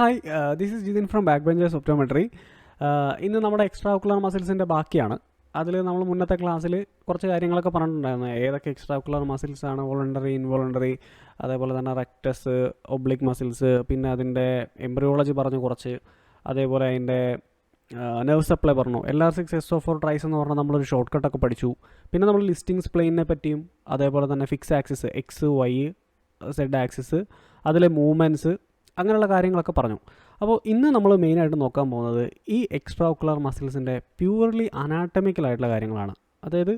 Hi, this is Jithin from back benchers optometry. ഇന്ന് നമ്മുടെ extra ocular മസിൽസിൻ്റെ ബാക്കിയാണ്. അതിൽ നമ്മൾ മുന്നത്തെ ക്ലാസ്സിൽ കുറച്ച് കാര്യങ്ങളൊക്കെ പറഞ്ഞിട്ടുണ്ടായിരുന്നു. ഏതൊക്കെ എക്സ്ട്രാ ഒക്കുലർ മസിൽസ് ആണ്, വോളണ്ടറി, ഇൻവോളണ്ടറി, അതേപോലെ തന്നെ റെക്ടസ്, ഒബ്ലിക് മസിൽസ്, പിന്നെ അതിൻ്റെ എംബ്രിയോളജി പറഞ്ഞു കുറച്ച്, അതേപോലെ അതിൻ്റെ നെർവ് സപ്ലൈ പറഞ്ഞു. LR6SO4 ട്രൈസ് എന്ന് പറഞ്ഞാൽ നമ്മളൊരു ഷോർട്ട് കട്ടൊക്കെ പഠിച്ചു. പിന്നെ നമ്മൾ ലിസ്റ്റിംഗ് സ്പ്ലെയിനെ പറ്റിയും അതേപോലെ തന്നെ fix axis X Y Z axis, അതിലെ മൂവ്മെൻറ്റ്സ്, അങ്ങനെയുള്ള കാര്യങ്ങളൊക്കെ പറഞ്ഞു. അപ്പോൾ ഇന്ന് നമ്മൾ മെയിനായിട്ട് നോക്കാൻ പോകുന്നത് ഈ എക്സ്ട്രാ ഒക്കുലർ മസിൽസിൻ്റെ പ്യൂർലി അനാട്ടമിക്കലായിട്ടുള്ള കാര്യങ്ങളാണ്. അതായത്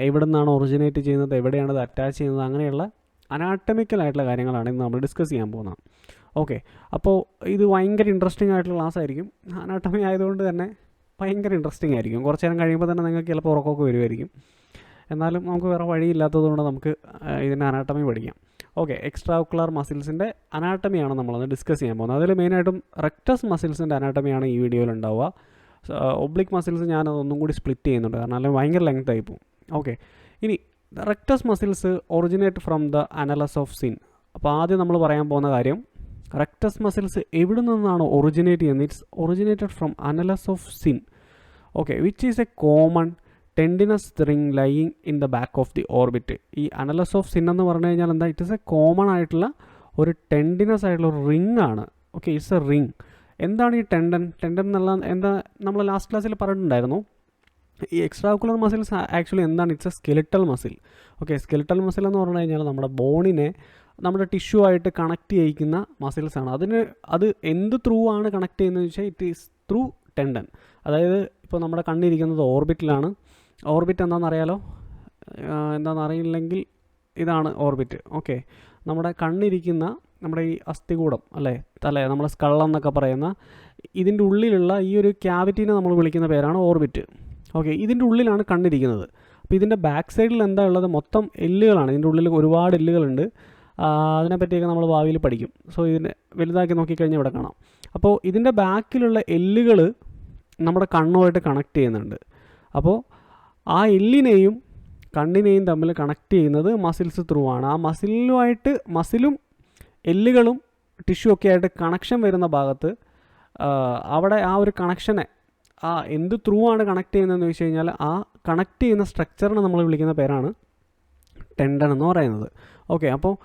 എവിടെ നിന്നാണ് ഒറിജിനേറ്റ് ചെയ്യുന്നത്, എവിടെയാണ് ഇത് അറ്റാച്ച് ചെയ്യുന്നത്, അങ്ങനെയുള്ള അനാട്ടമിക്കലായിട്ടുള്ള കാര്യങ്ങളാണ് ഇന്ന് നമ്മൾ ഡിസ്കസ് ചെയ്യാൻ പോകുന്നത്. ഓക്കെ, അപ്പോൾ ഇത് ഭയങ്കര ഇൻട്രസ്റ്റിംഗ് ആയിട്ടുള്ള ക്ലാസ് ആയിരിക്കും. അനാട്ടമി ആയതുകൊണ്ട് തന്നെ ഭയങ്കര ഇൻട്രസ്റ്റിംഗ് ആയിരിക്കും. കുറച്ച് നേരം കഴിയുമ്പോൾ തന്നെ നിങ്ങൾക്ക് ചിലപ്പോൾ ഉറക്കമൊക്കെ വരുമായിരിക്കും. എന്നാലും നമുക്ക് വേറെ വഴിയില്ലാത്തതുകൊണ്ട് നമുക്ക് ഇതിൻ്റെ അനാട്ടമി പഠിക്കാം. ഓക്കെ, എക്സ്ട്രാ ഒക്കുലർ മസിൽസിൻ്റെ അനാട്ടമിയാണ് നമ്മളത് ഡിസ്കസ് ചെയ്യാൻ പോകുന്നത്. അതിൽ മെയിനായിട്ടും റെക്ടസ് മസിൽസിൻ്റെ അനാട്ടമിയാണ് ഈ വീഡിയോയിൽ ഉണ്ടാവുക. ഒബ്ലിക് മസിൽസ് ഞാൻ ഒന്നും കൂടി സ്പ്ലിറ്റ് ചെയ്യുന്നുണ്ട്, കാരണം അല്ലെങ്കിൽ ഭയങ്കര ലെങ്ത് ആയി പോകും. ഓക്കെ, ഇനി rectus muscles originate from the annulus of Zinn. അപ്പോൾ ആദ്യം നമ്മൾ പറയാൻ പോകുന്ന കാര്യം, റെക്ടസ് മസിൽസ് എവിടെ നിന്നാണ് ഒറിജിനേറ്റ് ചെയ്യുന്നത്? It's originated from annulus of Zinn. Okay, which is a common tendinous ring lying in the back of the orbit. ഈ അനലസ് ഓഫ് സിൻ എന്ന് പറഞ്ഞു കഴിഞ്ഞാൽ എന്താ? ഇറ്റ് ഇസ് എ കോമൺ ആയിട്ടുള്ള ഒരു ടെൻഡിനസ് ആയിട്ടുള്ള ഒരു റിംഗ് ആണ്. Okay, it's A ring. എന്താണ് ഈ ടെൻഡൻ എന്നുള്ള എന്താ നമ്മൾ ലാസ്റ്റ് ക്ലാസ്സിൽ പറഞ്ഞിട്ടുണ്ടായിരുന്നു. ഈ എക്സ്ട്രാ ഒക്കുലർ മസിൽസ് ആക്ച്വലി എന്താണ്? It's A skeletal muscle. Okay, skeletal muscle എന്ന് പറഞ്ഞു കഴിഞ്ഞാൽ നമ്മുടെ ബോണിനെ നമ്മുടെ ടിഷ്യൂ ആയിട്ട് കണക്ട് ചെയ്യിക്കുന്ന മസിൽസാണ്. അത് എന്ത് ത്രൂ ആണ് കണക്ട് ചെയ്യുന്നത് വെച്ചാൽ ഇറ്റ് ഈസ് ത്രൂ ടെൻഡൻ. അതായത് ഇപ്പോൾ നമ്മുടെ കണ്ണിരിക്കുന്നത് ഓർബിറ്റിലാണ്. ഓർബിറ്റ് എന്താണെന്നറിയാലോ? എന്താണെന്നറിയില്ലെങ്കിൽ ഇതാണ് ഓർബിറ്റ്. ഓക്കെ, നമ്മുടെ കണ്ണിരിക്കുന്ന നമ്മുടെ ഈ അസ്ഥികൂടം അല്ലേ, നമ്മുടെ സ്കളെന്നൊക്കെ പറയുന്ന ഇതിൻ്റെ ഉള്ളിലുള്ള ഈ ഒരു ക്യാവിറ്റീനെ നമ്മൾ വിളിക്കുന്ന പേരാണ് ഓർബിറ്റ്. ഓക്കെ, ഇതിൻ്റെ ഉള്ളിലാണ് കണ്ണിരിക്കുന്നത്. അപ്പോൾ ഇതിൻ്റെ ബാക്ക് സൈഡിൽ എന്താ ഉള്ളത്? മൊത്തം എല്ലുകളാണ്. ഇതിൻ്റെ ഉള്ളിൽ ഒരുപാട് എല്ലുകളുണ്ട്. അതിനെപ്പറ്റിയൊക്കെ നമ്മൾ ഭാവിയിൽ പഠിക്കും. സോ ഇതിനെ വലുതാക്കി നോക്കിക്കഴിഞ്ഞാൽ ഇവിടെ കാണാം. അപ്പോൾ ഇതിൻ്റെ ബാക്കിലുള്ള എല്ലുകൾ നമ്മുടെ കണ്ണുമായിട്ട് കണക്ട് ചെയ്യുന്നുണ്ട്. അപ്പോൾ ആ എല്ലിനെയും കണ്ണിനെയും തമ്മിൽ കണക്ട് ചെയ്യുന്നത് മസിൽസ് ത്രൂ ആണ്. ആ മസിലും എല്ലുകളും ടിഷ്യൂ ഒക്കെ ആയിട്ട് കണക്ഷൻ വരുന്ന ഭാഗത്ത് അവിടെ ആ ഒരു കണക്ഷനെ എന്ത് ത്രൂ ആണ് കണക്ട് ചെയ്യുന്നതെന്ന് വെച്ച് കഴിഞ്ഞാൽ ആ കണക്ട് ചെയ്യുന്ന സ്ട്രക്ചറിനെ നമ്മൾ വിളിക്കുന്ന പേരാണ് ടെൻഡൻ എന്ന് പറയുന്നത്. ഓക്കെ, അപ്പോൾ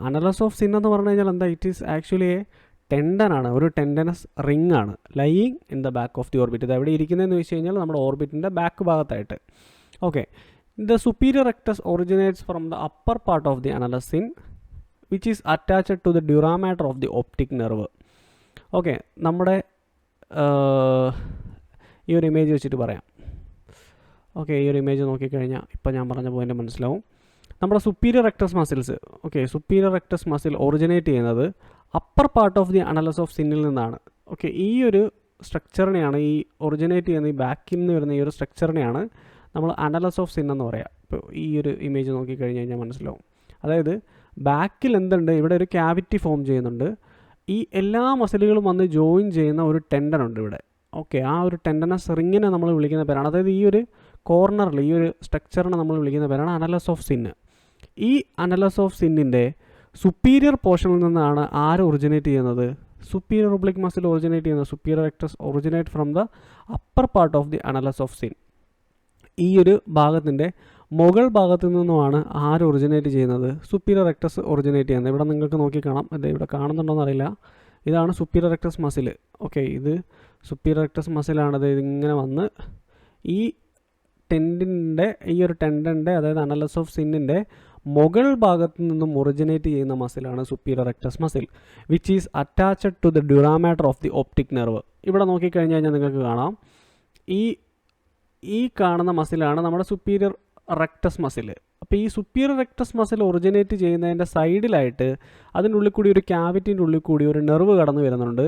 അനലസ് ഓഫ് സിൻ എന്ന് പറഞ്ഞു കഴിഞ്ഞാൽ എന്താ? It is actually a tendon ആണ്, ഒരു ടെൻഡനസ് റിംഗ് ആണ്, lying in the back of the orbit. ഇത് എവിടെ ഇരിക്കുന്നതെന്ന് വെച്ച് കഴിഞ്ഞാൽ നമ്മുടെ ഓർബിറ്റിൻ്റെ ബാക്ക് ഭാഗത്തായിട്ട്. Okay, the superior rectus originates from the upper part of the annulus Zinn which is attached to the dura mater of the optic nerve. Okay, നമ്മുടെ ഈ ഒരു ഇമേജ് വെച്ചിട്ട് പറയാം. ഓക്കെ, ഈ ഒരു ഇമേജ് നോക്കിക്കഴിഞ്ഞാൽ ഇപ്പോൾ ഞാൻ പറഞ്ഞ പോയിൻ്റ് മനസ്സിലാവും. നമ്മുടെ superior rectus muscles, okay, superior rectus muscle originate ചെയ്യുന്നത് upper part of the annulus of സിന്നിൽ നിന്നാണ്. ഓക്കെ, ഈ ഒരു സ്ട്രക്ചറിനെയാണ്, ഈ ഒറിജിനേറ്റ് ചെയ്യുന്ന ഈ ബാക്കിൽ നിന്ന് വരുന്ന ഈ ഒരു സ്ട്രക്ചറിനെയാണ് നമ്മൾ അനലസ് ഓഫ് സിൻ എന്ന് പറയുക. ഇപ്പോൾ ഈ ഒരു ഇമേജ് നോക്കിക്കഴിഞ്ഞ് കഴിഞ്ഞാൽ മനസ്സിലാവും. അതായത് ബാക്കിൽ എന്തുണ്ട്? ഇവിടെ ഒരു ക്യാവിറ്റി ഫോം ചെയ്യുന്നുണ്ട്. ഈ എല്ലാ മസിലുകളും വന്ന് ജോയിൻ ചെയ്യുന്ന ഒരു ടെൻഡൻ ഉണ്ട് ഇവിടെ. ഓക്കെ, ആ ഒരു ടെൻഡനസ് റിങ്ങിനെ നമ്മൾ വിളിക്കുന്ന പേരാണ്, അതായത് ഈ ഒരു കോർണറിൽ ഈ ഒരു സ്ട്രക്ചറിനെ നമ്മൾ വിളിക്കുന്ന പേരാണ് അനലസ് ഓഫ് സിന്ന്. ഈ അനലസ് ഓഫ് സിന്നിൻ്റെ സുപ്പീരിയർ പോർഷനിൽ നിന്നാണ് ആര് ഒറിജിനേറ്റ് ചെയ്യുന്നത്? സുപ്പീരിയർ ഒബ്ലിക് മസിൽ ഒറിജിനേറ്റ് ചെയ്യുന്നത്. Superior rectus originate from the upper part of the annulus of Zinn. ഈ ഒരു ഭാഗത്തിൻ്റെ മുകൾ ഭാഗത്തു നിന്നുമാണ് ആര് ഒറിജിനേറ്റ് ചെയ്യുന്നത്? സുപ്പീരിയർ റെക്ടസ് ഒറിജിനേറ്റ് ചെയ്യുന്നത്. ഇവിടെ നിങ്ങൾക്ക് നോക്കിക്കാണാം, ഇത് ഇവിടെ കാണുന്നുണ്ടോയെന്ന് അറിയില്ല. ഇതാണ് സുപ്പീരിയർ റെക്ടസ് മസിൽ. ഓക്കെ, ഇത് സുപ്പീരിയർ റെക്ടസ് മസിലാണത്. ഇതിങ്ങനെ വന്ന് ഈ ഒരു ടെൻഡൻ്റെ അതായത് അനലസ് ഓഫ് സിന്നിൻ്റെ മുകൾ ഭാഗത്ത് നിന്നും ഒറിജിനേറ്റ് ചെയ്യുന്ന മസിലാണ് superior rectus muscle which is attached to the dura mater of the optic nerve. ഇവിടെ നോക്കിക്കഴിഞ്ഞ് കഴിഞ്ഞാൽ നിങ്ങൾക്ക് കാണാം, ഈ കാണുന്ന മസിലാണ് നമ്മുടെ സുപ്പീരിയർ റെക്ടസ് മസിൽ. അപ്പോൾ ഈ സുപ്പീരിയർ റെക്ടസ് മസിൽ ഒറിജിനേറ്റ് ചെയ്യുന്നതിൻ്റെ സൈഡിലായിട്ട് അതിൻ്റെ ഉള്ളിൽ കൂടി ഒരു ക്യാവിറ്റിൻ്റെ ഉള്ളിൽ കൂടി ഒരു നെർവ് കടന്നു വരുന്നുണ്ട്.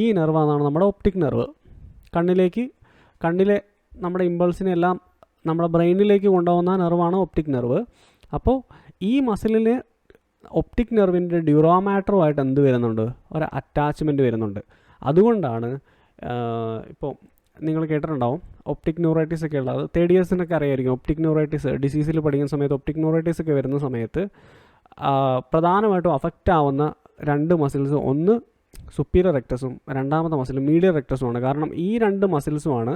ഈ നെർവാണ് നമ്മുടെ ഒപ്റ്റിക് നെർവ്. കണ്ണിലെ നമ്മുടെ ഇമ്പൾസിനെ എല്ലാം നമ്മുടെ ബ്രെയിനിലേക്ക് കൊണ്ടുപോകുന്ന നെർവാണ് ഒപ്റ്റിക് നെർവ്. അപ്പോൾ ഈ മസിലിന് ഒപ്റ്റിക് നെർവിൻ്റെ ഡ്യൂറാമാറ്ററുമായിട്ട് എന്ത് വരുന്നുണ്ട്? ഒരു അറ്റാച്ച്മെൻറ്റ് വരുന്നുണ്ട്. അതുകൊണ്ടാണ് ഇപ്പോൾ നിങ്ങൾ കേട്ടിട്ടുണ്ടാവും ഒപ്റ്റിക് ന്യൂറൈറ്റിസ് ഒക്കെ ഉള്ളത്. തേർഡ് ഇയേഴ്സിനൊക്കെ അറിയായിരിക്കും. ഒപ്റ്റിക് ന്യൂറൈറ്റിസ് ഡിസീസിൽ പഠിക്കുന്ന സമയത്ത് ഒപ്റ്റിക് ന്യൂറൈറ്റിസ് ഒക്കെ വരുന്ന സമയത്ത് പ്രധാനമായിട്ടും അഫക്റ്റ് ആവുന്ന രണ്ട് മസിൽസ്, ഒന്ന് സുപ്പീരിയർ റെക്ടസും രണ്ടാമത്തെ മസിൽ മീഡിയൽ റെക്ടസുമാണ്. കാരണം ഈ രണ്ട് മസിൽസുമാണ്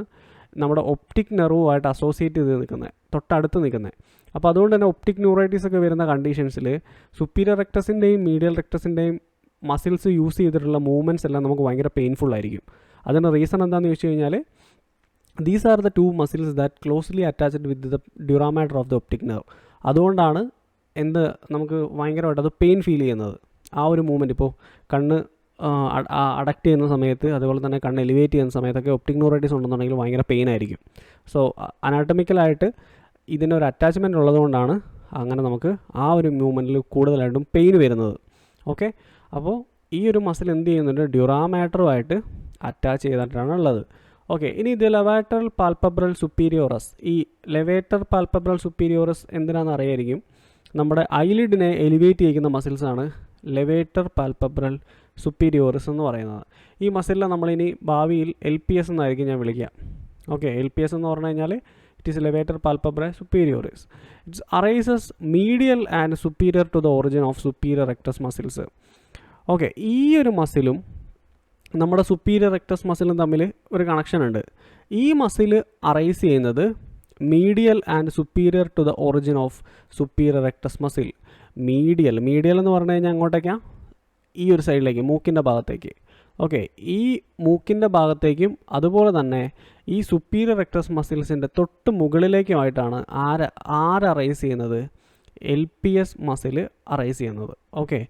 നമ്മുടെ ഒപ്റ്റിക് നെർവുമായിട്ട് അസോസിയേറ്റ് ചെയ്ത് നിൽക്കുന്നത്, തൊട്ടടുത്ത് നിൽക്കുന്നത്. അപ്പോൾ അതുകൊണ്ട് തന്നെ ഒപ്റ്റിക് ന്യൂറൈറ്റിസ് ഒക്കെ വരുന്ന കണ്ടീഷൻസിൽ സുപ്പീരിയർ റെക്ടസിൻ്റെയും മീഡിയൽ റെക്ടസിൻ്റെയും മസിൽസ് യൂസ് ചെയ്തിട്ടുള്ള മൂവ്മെൻറ്റ്സ് എല്ലാം നമുക്ക് ഭയങ്കര പെയിൻഫുൾ ആയിരിക്കും. അതിന് റീസൺ എന്താണെന്ന് ചോദിച്ചു കഴിഞ്ഞാൽ these are the 2 muscles that closely attached with the dura mater of the optic nerve. അതുകൊണ്ടാണ് നമുക്ക് ഭയങ്കരമായിട്ട് അത് പെയിൻ ഫീൽ ചെയ്യുന്നത്. ആ ഒരു മൂവ്മെൻറ്റ് ഇപ്പോൾ കണ്ണ് അഡക്റ്റ് ചെയ്യുന്ന സമയത്ത്, അതുപോലെ തന്നെ കണ്ണ് എലിവേറ്റ് ചെയ്യുന്ന സമയത്തൊക്കെ ഒപ്റ്റിക് ന്യൂറൈറ്റിസ് ഉണ്ടെന്നുണ്ടെങ്കിൽ ഭയങ്കര പെയിൻ ആയിരിക്കും. സോ അനാട്ടമിക്കലായിട്ട് ഇതിനൊരു അറ്റാച്ച്മെൻറ്റ് ഉള്ളതുകൊണ്ടാണ് അങ്ങനെ നമുക്ക് ആ ഒരു മൂവ്മെൻറ്റിൽ കൂടുതലായിട്ടും പെയിൻ വരുന്നത്. ഓക്കെ, അപ്പോൾ ഈ ഒരു മസിൽ എന്ത് ചെയ്യുന്നുണ്ട്, ഡ്യൂറാമാറ്ററുമായിട്ട് അറ്റാച്ച് ചെയ്തിട്ടാണ് ഉള്ളത്. ഓക്കെ, ഇനി ഇത് ലെവേറ്ററൽ പാൽപബ്രൽ സുപ്പീരിയോറസ്. ഈ ലെവേറ്റർ പാൽപബ്രൽ സുപ്പീരിയോറസ് എന്തിനാണെന്ന് അറിയായിരിക്കും. നമ്മുടെ ഐലിഡിനെ എലിവേറ്റ് ചെയ്യുന്ന മസിൽസാണ് ലെവേറ്റർ പാൽപബ്രൽ സുപ്പീരിയോറസ് എന്ന് പറയുന്നത്. ഈ മസിലിനെ നമ്മളിനി ഭാവിയിൽ LPS എന്നായിരിക്കും ഞാൻ വിളിക്കുക. ഓക്കെ, LPS എന്ന് പറഞ്ഞു കഴിഞ്ഞാൽ it is levator palpebrae superioris. It's arises medial and superior to the origin of superior rectus muscles. Okay, ഈ ഒരു മസിലും നമ്മുടെ സുപ്പീരിയർ റെക്ടസ് മസിലും തമ്മിൽ ഒരു കണക്ഷൻ ഉണ്ട്. ഈ മസിൽ അറൈസ് ചെയ്യുന്നത് medial and superior to the origin of superior rectus muscle. Medial എന്ന് പറഞ്ഞു കഴിഞ്ഞാൽ അങ്ങോട്ടേക്കാണ്, ഈ ഒരു സൈഡിലേക്ക്, മൂക്കിൻ്റെ ഭാഗത്തേക്ക്. ഓക്കെ, ഈ മൂക്കിൻ്റെ ഭാഗത്തേക്കും അതുപോലെ തന്നെ ഈ സുപ്പീരിയർ റെക്ടസ് മസിൽസിൻ്റെ തൊട്ട് മുകളിലേക്കുമായിട്ടാണ് അറൈസ് ചെയ്യുന്നത്, LPS മസിൽ അറൈസ് ചെയ്യുന്നത്. ഓക്കെ,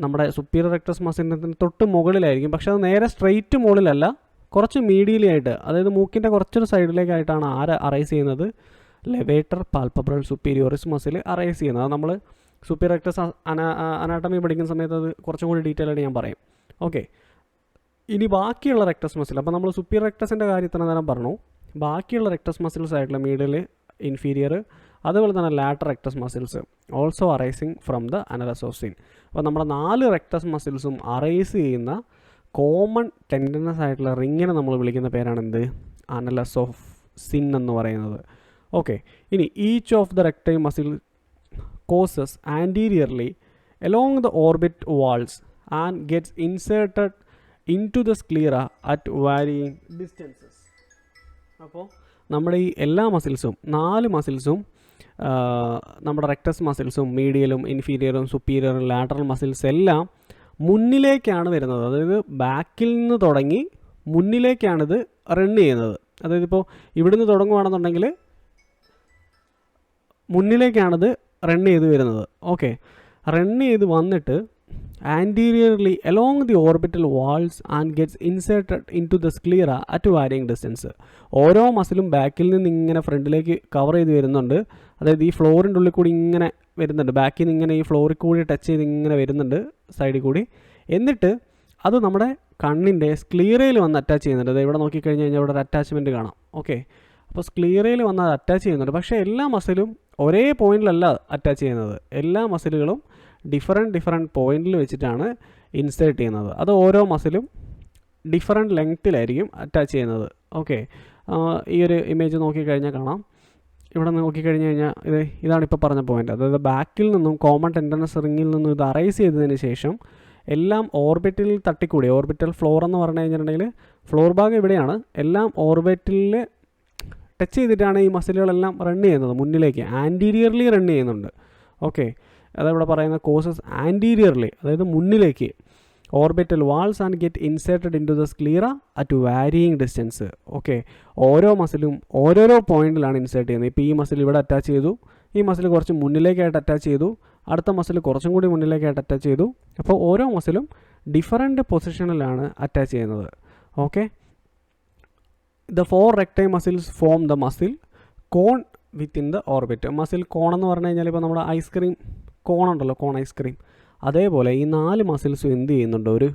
നമ്മുടെ സുപ്പീരിയർ റെക്ടസ് മസിലിന് തൊട്ട് മുകളിലായിരിക്കും, പക്ഷെ അത് നേരെ സ്ട്രെയിറ്റ് മുകളിലല്ല, കുറച്ച് മീഡിയലി ആയിട്ട്, അതായത് മൂക്കിൻ്റെ കുറച്ചൊരു സൈഡിലേക്കായിട്ടാണ് അറൈസ് ചെയ്യുന്നത്, ലെവേറ്റർ പാൽപബ്രൽ സുപ്പീരിയോറിസ് മസിൽ അറൈസ് ചെയ്യുന്നത്. അത് നമ്മൾ സുപ്പീരിയർ റെക്ടസ് അനാട്ടമി പഠിക്കുന്ന സമയത്ത് അത് കുറച്ചും കൂടി ഡീറ്റെയിൽ ആയിട്ട് ഞാൻ പറയും. ഓക്കെ, ഇനി ബാക്കിയുള്ള റെക്ടസ് മസിൽ, അപ്പോൾ നമ്മൾ സുപ്പീരിയർ റെക്ടസിൻ്റെ കാര്യത്തിന് നേരം പറഞ്ഞു. ബാക്കിയുള്ള റെക്ടസ് മസിൽസ് ആയിട്ടുള്ള മീഡിയൽ, ഇൻഫീരിയർ, അതുപോലെ തന്നെ lateral rectus muscles also arising from the annulus of Zinn. അപ്പോൾ നമ്മുടെ 4 റെക്ടസ് മസിൽസും അറൈസ് ചെയ്യുന്ന കോമൺ ടെൻഡനസ് ആയിട്ടുള്ള റിങ്ങിനെ നമ്മൾ വിളിക്കുന്ന പേരാണ് എന്ത്, അനലസ് ഓഫ് സിൻ എന്ന് പറയുന്നത്. ഓക്കെ, ഇനി each of the rectile muscle courses anteriorly along the orbit walls and gets inserted into the sclera at varying distances. അപ്പോൾ നമ്മുടെ ഈ എല്ലാ മസിൽസും 4 മസിൽസും നമ്മുടെ റെക്ടസ് മസിൽസും മീഡിയലും ഇൻഫീരിയറും സുപ്പീരിയറും ലാറ്ററൽ മസിൽസ് എല്ലാം മുന്നിലേക്കാണ് വരുന്നത്. അതായത് ബാക്കിൽ നിന്ന് തുടങ്ങി മുന്നിലേക്കാണിത് റൺ ചെയ്യുന്നത്. അതായത് ഇപ്പോൾ ഇവിടുന്ന് തുടങ്ങുകയാണെന്നുണ്ടെങ്കിൽ മുന്നിലേക്കാണിത് റൺ ചെയ്ത് വരുന്നത്. ഓക്കെ, റൺ ചെയ്ത് വന്നിട്ട് anteriorly along the orbital walls and gets inserted into the sclera at varying distance. ഓരോ മസിലും ബാക്കിൽ നിന്ന് ഇങ്ങനെ ഫ്രണ്ടിലേക്ക് കവർ ചെയ്ത് വരുന്നുണ്ട്. അതായത് ഈ ഫ്ലോറിൻ്റെ ഉള്ളിൽ കൂടി ഇങ്ങനെ വരുന്നുണ്ട്, ബാക്കിൽ നിന്ന് ഇങ്ങനെ ഈ ഫ്ലോറിൽ കൂടി ടച്ച് ചെയ്ത് ഇങ്ങനെ വരുന്നുണ്ട് സൈഡിൽ കൂടി. എന്നിട്ട് അത് നമ്മുടെ കണ്ണിൻ്റെ സ്ക്ലീറയിൽ വന്ന് അറ്റാച്ച് ചെയ്യുന്നുണ്ട്. അത് ഇവിടെ നോക്കിക്കഴിഞ്ഞ് കഴിഞ്ഞാൽ ഇവിടെ ഒരു അറ്റാച്ച്മെൻറ്റ് കാണാം. ഓക്കെ, അപ്പോൾ സ്ക്ലീറയിൽ വന്ന് അത് അറ്റാച്ച് ചെയ്യുന്നുണ്ട്. പക്ഷേ എല്ലാ മസിലും ഒരേ പോയിന്റിലല്ല അറ്റാച്ച് ചെയ്യുന്നത്. എല്ലാ മസിലുകളും ഡിഫറെൻറ്റ് പോയിന്റിൽ വെച്ചിട്ടാണ് ഇൻസേർട്ട് ചെയ്യുന്നത്. അത് ഓരോ മസിലും ഡിഫറെൻറ്റ് ലെങ്ത്തിലായിരിക്കും അറ്റാച്ച് ചെയ്യുന്നത്. ഓക്കെ, ഈ ഒരു ഇമേജ് നോക്കിക്കഴിഞ്ഞാൽ കാണാം. ഇവിടെ നോക്കിക്കഴിഞ്ഞ് കഴിഞ്ഞാൽ ഇതാണ് ഇപ്പോൾ പറഞ്ഞ പോയിന്റ്. അതായത് ബാക്കിൽ നിന്നും കോമൺ ടെൻഡനസ് റിങ്ങിൽ നിന്നും ഇത് അറൈസ് ചെയ്തതിന് ശേഷം എല്ലാം ഓർബിറ്റിൽ തട്ടിക്കൂടി, ഓർബിറ്റൽ ഫ്ലോർ എന്ന് പറഞ്ഞു കഴിഞ്ഞിട്ടുണ്ടെങ്കിൽ ഫ്ലോർ ഭാഗം ഇവിടെയാണ്, എല്ലാം ഓർബിറ്റിൽ ടച്ച് ചെയ്തിട്ടാണ് ഈ മസിലുകളെല്ലാം റൺ ചെയ്യുന്നത്. മുന്നിലേക്ക് ആൻറ്റീരിയർലി റൺ ചെയ്യുന്നുണ്ട്. ഓക്കെ, അതവിടെ പറയുന്ന കോസസ് ആൻറ്റീരിയർലി, അതായത് മുന്നിലേക്ക് orbital walls and get inserted into the sclera at varying distance. Okay, ഓരോ മസിലും ഓരോരോ പോയിന്റിലാണ് ഇൻസേർട്ട് ചെയ്യുന്നത്. ഇപ്പോൾ ഈ മസിൽ ഇവിടെ അറ്റാച്ച് ചെയ്തു, ഈ മസിൽ കുറച്ച് മുന്നിലേക്കായിട്ട് അറ്റാച്ച് ചെയ്തു, അടുത്ത മസിൽ കുറച്ചും കൂടി മുന്നിലേക്കായിട്ട് അറ്റാച്ച് ചെയ്തു. അപ്പോൾ ഓരോ മസിലും ഡിഫറൻറ്റ് പൊസിഷനിലാണ് അറ്റാച്ച് ചെയ്യുന്നത്. Okay, the 4 recti muscles form the muscle cone within the orbit. Muscle cone എന്ന് പറഞ്ഞു കഴിഞ്ഞാൽ ഇപ്പോൾ നമ്മുടെ ഐസ്ക്രീം കോൺ ഉണ്ടല്ലോ, കോൺ ഐസ്ക്രീം, അതേപോലെ ഈ 4 മസിൽസും എന്ത് ചെയ്യുന്നുണ്ട്, ഒരു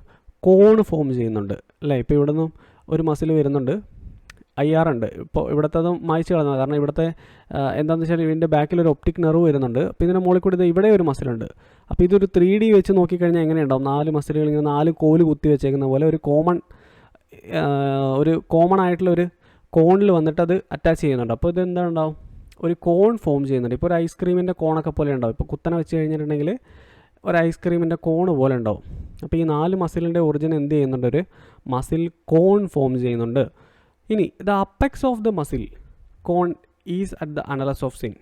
കോൺ ഫോം ചെയ്യുന്നുണ്ട് അല്ലേ. ഇപ്പോൾ ഇവിടെ നിന്നും ഒരു മസിൽ വരുന്നുണ്ട്, IR ഉണ്ട്. ഇപ്പോൾ ഇവിടുത്തെ മായ്ച്ച് കളഞ്ഞത്, കാരണം ഇവിടുത്തെ എന്താണെന്ന് വെച്ചാൽ ഇതിൻ്റെ ബാക്കിൽ ഒരു ഒപ്റ്റിക് നെർവ് വരുന്നുണ്ട്. അപ്പോൾ ഇതിൻ്റെ മുകളിൽ കൂടി ഇവിടെ ഒരു മസിലുണ്ട്. അപ്പോൾ ഇതൊരു 3D വെച്ച് നോക്കിക്കഴിഞ്ഞാൽ എങ്ങനെയുണ്ടാവും, 4 മസിലുകൾ ഇങ്ങനെ 4 കോല് കുത്തി വെച്ചേക്കുന്ന പോലെ ഒരു കോമൺ ആയിട്ടുള്ള ഒരു കോണിൽ വന്നിട്ട് അത് അറ്റാച്ച് ചെയ്യുന്നുണ്ട്. അപ്പോൾ ഇത് എന്താ ഉണ്ടാവും, ഒരു കോൺ ഫോം ചെയ്യുന്നുണ്ട്. ഇപ്പോൾ ഒരു ഐസ്ക്രീമിൻ്റെ കോണൊക്കെ പോലെ ഉണ്ടാവും. ഇപ്പോൾ കുത്തനെ വെച്ച് കഴിഞ്ഞിട്ടുണ്ടെങ്കിൽ ഒരു ഐസ്ക്രീമിൻ്റെ കോണ് പോലെ ഉണ്ടാവും. അപ്പോൾ ഈ 4 മസിലിൻ്റെ ഒറിജിൻ എന്ത് ചെയ്യുന്നുണ്ട്? ഒരു മസിൽ കോൺ ഫോം ചെയ്യുന്നുണ്ട്. ഇനി the apex of the muscle cone is at the annulus of Zinn.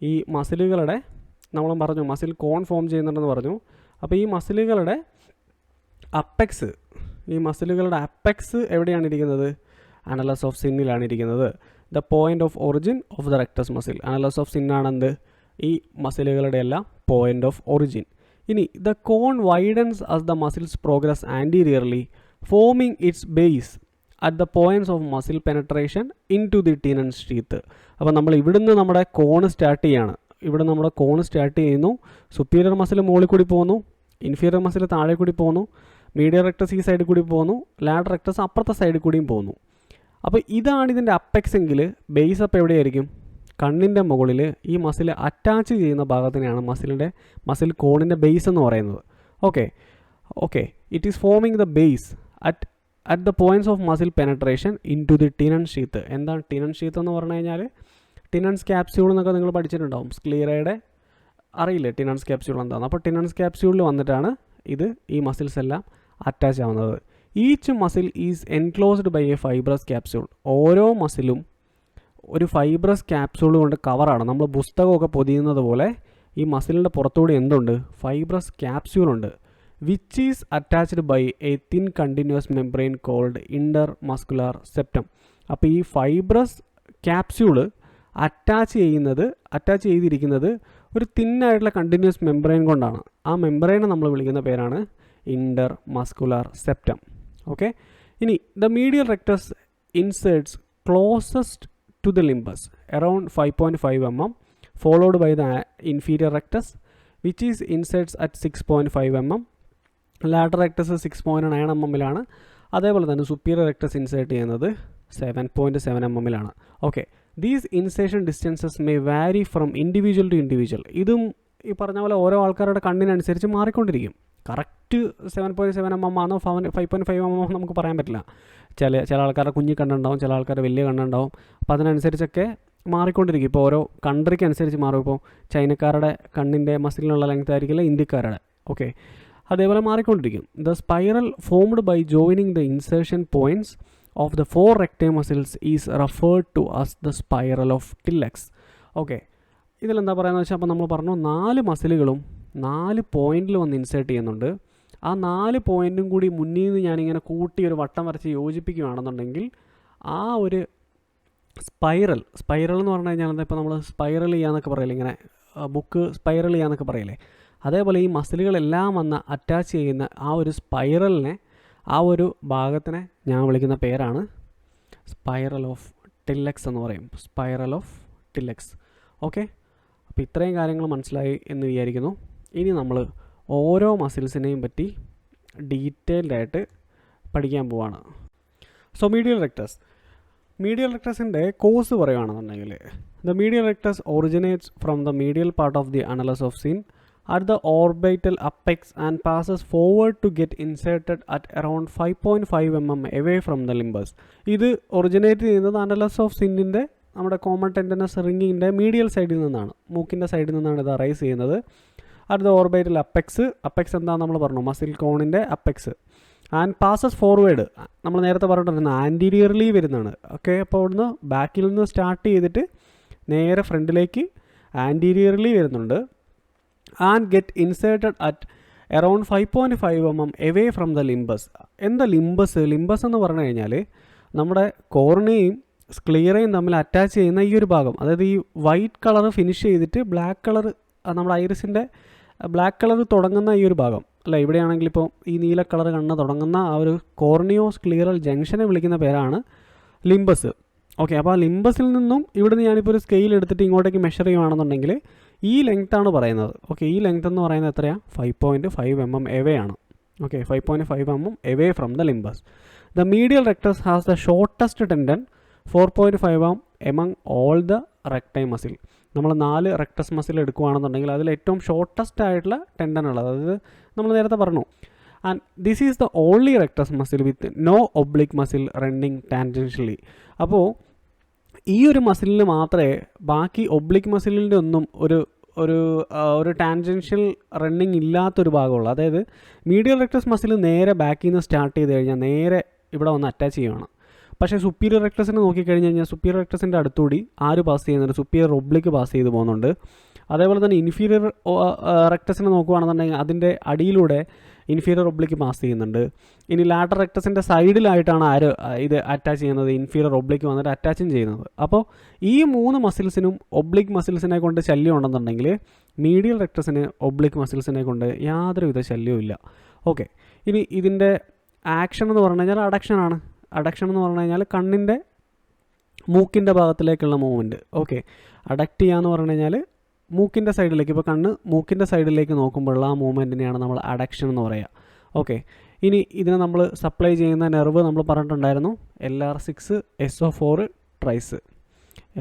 ഈ മസിലുകളുടെ നമ്മൾ പറഞ്ഞു മസിൽ കോൺ ഫോം ചെയ്യുന്നുണ്ടെന്ന് പറഞ്ഞു. അപ്പോൾ ഈ മസിലുകളുടെ അപ്പെക്സ്, ഈ മസിലുകളുടെ അപ്പെക്സ് എവിടെയാണ് ഇരിക്കുന്നത്? അനലസ് ഓഫ് സിന്നിലാണ് ഇരിക്കുന്നത്. The point of origin of the rectus muscle. Annulus of സിന്നാണെന്ത്? ഈ മസിലുകളുടെ എല്ലാം പോയിൻ്റ് ഓഫ് ഒറിജിൻ. ഇനി the cone widens as the muscles progress anteriorly forming its base at the points of muscle penetration into the Tenon sheath. അപ്പോൾ നമ്മൾ ഇവിടുന്ന് നമ്മുടെ cone start ചെയ്യാണ്. ഇവിടെ നമ്മുടെ കോണ് സ്റ്റാർട്ട് ചെയ്യുന്നു. സുപ്പീരിയർ മസിൽ മുകളിൽ കൂടി പോകുന്നു, ഇൻഫീരിയർ മസിൽ താഴെ കൂടി പോകുന്നു, മീഡിയൽ റെക്ടസ് ഈ സൈഡിൽ കൂടി പോകുന്നു, ലാറ്ററൽ റെക്ടസ് അപ്പുറത്തെ സൈഡിൽ കൂടിയും പോകുന്നു. അപ്പോൾ ഇതാണ് ഇതിൻ്റെ അപ്പെക്സ് എങ്കിൽ ബേസ് അപ്പോൾ എവിടെയായിരിക്കും? കണ്ണിൻ്റെ മുകളിൽ ഈ മസിൽ അറ്റാച്ച് ചെയ്യുന്ന ഭാഗത്തിനെയാണ് മസിൽ കോണിൻ്റെ ബേസ് എന്ന് പറയുന്നത്. Okay it is forming the base at the points of muscle penetration into the Tenon sheath. എന്താണ് ടിനൻ ഷീത്ത് എന്ന് പറഞ്ഞു കഴിഞ്ഞാൽ? ടിനൻസ് ക്യാപ്സ്യൂൾ എന്നൊക്കെ നിങ്ങൾ പഠിച്ചിട്ടുണ്ടാവും. സ്ക്ലീറയുടെ അറിയില്ലേ ടിനൻസ് ക്യാപ്സ്യൂൾ എന്താണ്? അപ്പോൾ ടിനൻസ് ക്യാപ്സ്യൂളിൽ വന്നിട്ടാണ് ഈ മസിൽസ് എല്ലാം അറ്റാച്ച് ആവുന്നത്. Each muscle is enclosed by a fibrous capsule. ഓരോ മസിലും ഒരു ഫൈബ്രസ് ക്യാപ്സ്യൂൾ കൊണ്ട് കവറാണ്. നമ്മൾ പുസ്തകമൊക്കെ പൊതിയുന്നത് പോലെ ഈ മസിലിൻ്റെ പുറത്തുകൂടി എന്തുണ്ട്? ഫൈബ്രസ് ക്യാപ്സ്യൂളുണ്ട്. Which is attached by a thin continuous membrane called intermuscular septum. അപ്പോൾ ഈ ഫൈബ്രസ് ക്യാപ്സ്യൂള് അറ്റാച്ച് ചെയ്തിരിക്കുന്നത് ഒരു തിന്നായിട്ടുള്ള കണ്ടിന്യൂസ് മെംബ്രെയിൻ കൊണ്ടാണ്. ആ മെംബ്രെയിനെ നമ്മൾ വിളിക്കുന്ന പേരാണ് ഇൻ്റർ മസ്കുലാർ സെപ്റ്റം. ഓക്കെ, ഇനി the medial rectus inserts closest to the limbus around 5.5 mm followed by the inferior rectus which is inserts at 6.5 mm. lateral rectus 6.9 mm. അതേപോലെ തന്നെ superior rectus ഇൻസേർട്ട് ചെയ്യുന്നത് 7.7 mm. Okay, these insertion distances may vary from individual to individual. ഇതും ഈ പറഞ്ഞ പോലെ ഓരോ ആൾക്കാരുടെ കണ്ണിനനുസരിച്ച് മാറിക്കൊണ്ടിരിക്കും. കറക്റ്റ് 7.7 mm ആണോ 5.5 mm നമുക്ക് പറയാൻ പറ്റില്ല. ചില ആൾക്കാരുടെ കുഞ്ഞി കണ്ണുണ്ടാവും, ചില ആൾക്കാരുടെ വലിയ കണ്ണുണ്ടാവും. അപ്പോൾ അതിനനുസരിച്ചൊക്കെ മാറിക്കൊണ്ടിരിക്കും. ഇപ്പോൾ ഓരോ കൺട്രിക്ക് അനുസരിച്ച് മാറും. ഇപ്പോൾ ചൈനക്കാരുടെ കണ്ണിൻ്റെ മസിലിനുള്ള ലെങ്ത് ആയിരിക്കില്ല ഇന്ത്യക്കാരുടെ. ഓക്കെ, അതേപോലെ മാറിക്കൊണ്ടിരിക്കും. The spiral formed by joining the insertion points of the 4 rectile muscles is referred to as the spiral of Tillaux. Okay, ഇതിലെന്താ പറയുന്നത് വെച്ചാൽ, അപ്പോൾ നമ്മൾ പറഞ്ഞു 4 മസിലുകളും 4 പോയിന്റിൽ വന്ന് ഇൻസേർട്ട് ചെയ്യുന്നുണ്ട്. ആ 4 പോയിൻറ്റും കൂടി മുന്നിൽ നിന്ന് ഞാനിങ്ങനെ കൂട്ടി ഒരു വട്ടം വരച്ച് യോജിപ്പിക്കുകയാണെന്നുണ്ടെങ്കിൽ ആ ഒരു സ്പൈറൽ എന്ന് പറഞ്ഞു കഴിഞ്ഞാൽ ഇപ്പോൾ നമ്മൾ സ്പൈറൽ ചെയ്യാന്നൊക്കെ പറയില്ലേ, ഇങ്ങനെ ബുക്ക് സ്പൈറൽ ചെയ്യാന്നൊക്കെ പറയില്ലേ, അതേപോലെ ഈ മസിലുകളെല്ലാം വന്ന് അറ്റാച്ച് ചെയ്യുന്ന ആ ഒരു സ്പൈറലിനെ, ആ ഒരു ഭാഗത്തിനെ ഞാൻ വിളിക്കുന്ന പേരാണ് സ്പൈറൽ ഓഫ് ടില്ലെക്സ് എന്ന് പറയും. Spiral of Tillaux. ഓക്കെ, അപ്പോൾ ഇത്രയും കാര്യങ്ങൾ മനസ്സിലായി എന്ന് വിചാരിക്കുന്നു. ഇനി നമ്മൾ ഓരോ മസിൽസിനെയും പറ്റി ഡീറ്റെയിൽഡ് ആയിട്ട് പഠിക്കാൻ പോവാണ്. സോ മീഡിയൽ റെക്ടസിൻ്റെ കോഴ്സ് പറയുകയാണെന്നുണ്ടെങ്കിൽ, the medial rectus originates from the medial part of the annulus of Zinn at the orbital apex and passes forward to get inserted at around 5.5 mm away from the limbus. ഇത് originate ചെയ്യുന്നത് അനലസ് of സിന്നിൻ്റെ നമ്മുടെ common ടെൻഡനസ് റിംഗിൻ്റെ മീഡിയൽ സൈഡിൽ നിന്നാണ്, മൂക്കിൻ്റെ സൈഡിൽ നിന്നാണ് ഇത് arise ചെയ്യുന്നത്. അറ്റ് ദ ഓർബൈറ്റൽ അപ്പെക്സ് എന്താണെന്ന് നമ്മൾ പറഞ്ഞു, മസിൽ കോണിൻ്റെ അപ്പെക്സ്. ആൻഡ് പാസസ് ഫോർവേഡ്, നമ്മൾ നേരത്തെ പറഞ്ഞിട്ടുണ്ടായിരുന്നു ആൻറ്റീരിയർലി വരുന്നതാണ്. ഓക്കെ, അപ്പോൾ അവിടുന്ന് ബാക്കിൽ നിന്ന് സ്റ്റാർട്ട് ചെയ്തിട്ട് നേരെ ഫ്രണ്ടിലേക്ക് ആൻറ്റീരിയർലി വരുന്നുണ്ട്. And get inserted at around 5.5 mm away from the limbus. എന്താ ലിംബസ് എന്ന് പറഞ്ഞു കഴിഞ്ഞാൽ നമ്മുടെ കോർണിയയും സ്ക്ലീറയും തമ്മിൽ അറ്റാച്ച് ചെയ്യുന്ന ഈ ഒരു ഭാഗം, അതായത് ഈ വൈറ്റ് കളർ ഫിനിഷ് ചെയ്തിട്ട് ബ്ലാക്ക് കളർ, നമ്മുടെ ഐറിസിൻ്റെ ബ്ലാക്ക് കളർ തുടങ്ങുന്ന ഈ ഒരു ഭാഗം അല്ല, ഇവിടെയാണെങ്കിൽ ഇപ്പോൾ ഈ നീല കളർ കണ്ണ് തുടങ്ങുന്ന ആ ഒരു കോർണിയോ സ്ക്ലീറൽ ജംഗ്ഷനെ വിളിക്കുന്ന പേരാണ് ലിംബസ്. ഓക്കെ, അപ്പോൾ ആ ലിംബസിൽ നിന്നും ഇവിടുന്ന് ഞാനിപ്പോൾ ഒരു സ്കെയിൽ എടുത്തിട്ട് ഇങ്ങോട്ടേക്ക് മെഷർ ചെയ്യുകയാണെന്നുണ്ടെങ്കിൽ ഈ ലെങ്ത്താണ് പറയുന്നത്. ഓക്കെ, ഈ ലെങ്ത് എന്ന് പറയുന്നത് എത്രയാണ്? 5.5 mm എവേ ആണ്. Okay, 5.5 mm away from the limbus. The medial rectus has the shortest tendon 4.5 mm among all the rectile muscle. നമ്മൾ 4 റെക്ടസ് മസിൽ എടുക്കുകയാണെന്നുണ്ടെങ്കിൽ അതിൽ ഏറ്റവും ഷോർട്ടസ്റ്റ് ആയിട്ടുള്ള ടെൻഡൻ ഉള്ളത്, അതായത് നമ്മൾ നേരത്തെ പറഞ്ഞു. And this is the only rectus muscle with no oblique muscle running tangentially. അപ്പോൾ ഈ ഒരു മസിലിന് മാത്രമേ ബാക്കി ഒബ്ലിക് മസിലിൻ്റെ ഒന്നും ഒരു ഒരു ടാൻജൻഷ്യൽ റണ്ണിങ് ഇല്ലാത്തൊരു ഭാഗമുള്ളൂ. അതായത് മീഡിയൽ റെക്ടസ് മസിൽ നേരെ ബാക്കിൽ നിന്ന് സ്റ്റാർട്ട് ചെയ്ത് കഴിഞ്ഞാൽ നേരെ ഇവിടെ വന്ന് അറ്റാച്ച് ചെയ്യുകയാണ്. പക്ഷേ സുപ്പീരിയർ റെക്ടസിനെ നോക്കിക്കഴിഞ്ഞ് കഴിഞ്ഞാൽ സുപ്പീരിയർ റെക്ടസിൻ്റെ അടുത്തുകൂടി ആര് പാസ് ചെയ്യുന്നുണ്ട്? സുപ്പീരിയർ ഒബ്ലിക്ക് പാസ് ചെയ്ത് പോകുന്നുണ്ട്. അതേപോലെ തന്നെ ഇൻഫീരിയർ റെക്ടസിനെ നോക്കുകയാണെന്നുണ്ടെങ്കിൽ അതിൻ്റെ അടിയിലൂടെ ഇൻഫീരിയർ ഒബ്ലിക്ക് പാസ് ചെയ്യുന്നുണ്ട്. ഇനി ലാറ്റർ റെക്ടസിൻ്റെ സൈഡിലായിട്ടാണ് ഇത് അറ്റാച്ച് ചെയ്യുന്നത്, ഇൻഫീരിയർ ഒബ്ലിക്ക് വന്നിട്ട് അറ്റാച്ചും ചെയ്യുന്നത്. അപ്പോൾ ഈ 3 മസിൽസിനും ഒബ്ലിക് മസിൽസിനെ കൊണ്ട് ശല്യം ഉണ്ടെന്നുണ്ടെങ്കിൽ മീഡിയൽ റെക്ടസിന് ഒബ്ലിക് മസിൽസിനെ കൊണ്ട് യാതൊരുവിധ ശല്യവും ഇല്ല. ഓക്കെ, ഇനി ഇതിൻ്റെ ആക്ഷൻ എന്ന് പറഞ്ഞു കഴിഞ്ഞാൽ അഡക്ഷനാണ്. അഡക്ഷൻ എന്ന് പറഞ്ഞു കഴിഞ്ഞാൽ കണ്ണിൻ്റെ മൂക്കിൻ്റെ ഭാഗത്തിലേക്കുള്ള മൂവ്മെൻറ്റ്. ഓക്കെ, അഡക്റ്റ് ചെയ്യുക എന്ന് പറഞ്ഞു കഴിഞ്ഞാൽ മൂക്കിൻ്റെ സൈഡിലേക്ക്, ഇപ്പോൾ കണ്ണ് മൂക്കിൻ്റെ സൈഡിലേക്ക് നോക്കുമ്പോഴുള്ള ആ മൂവ്മെൻറ്റിനെയാണ് നമ്മൾ അഡക്ഷൻ എന്ന് പറയുക. ഓക്കെ, ഇനി ഇതിന് നമ്മൾ സപ്ലൈ ചെയ്യുന്ന നെർവ് നമ്മൾ പറഞ്ഞിട്ടുണ്ടായിരുന്നു, LR6 SO4 ട്രൈസ്.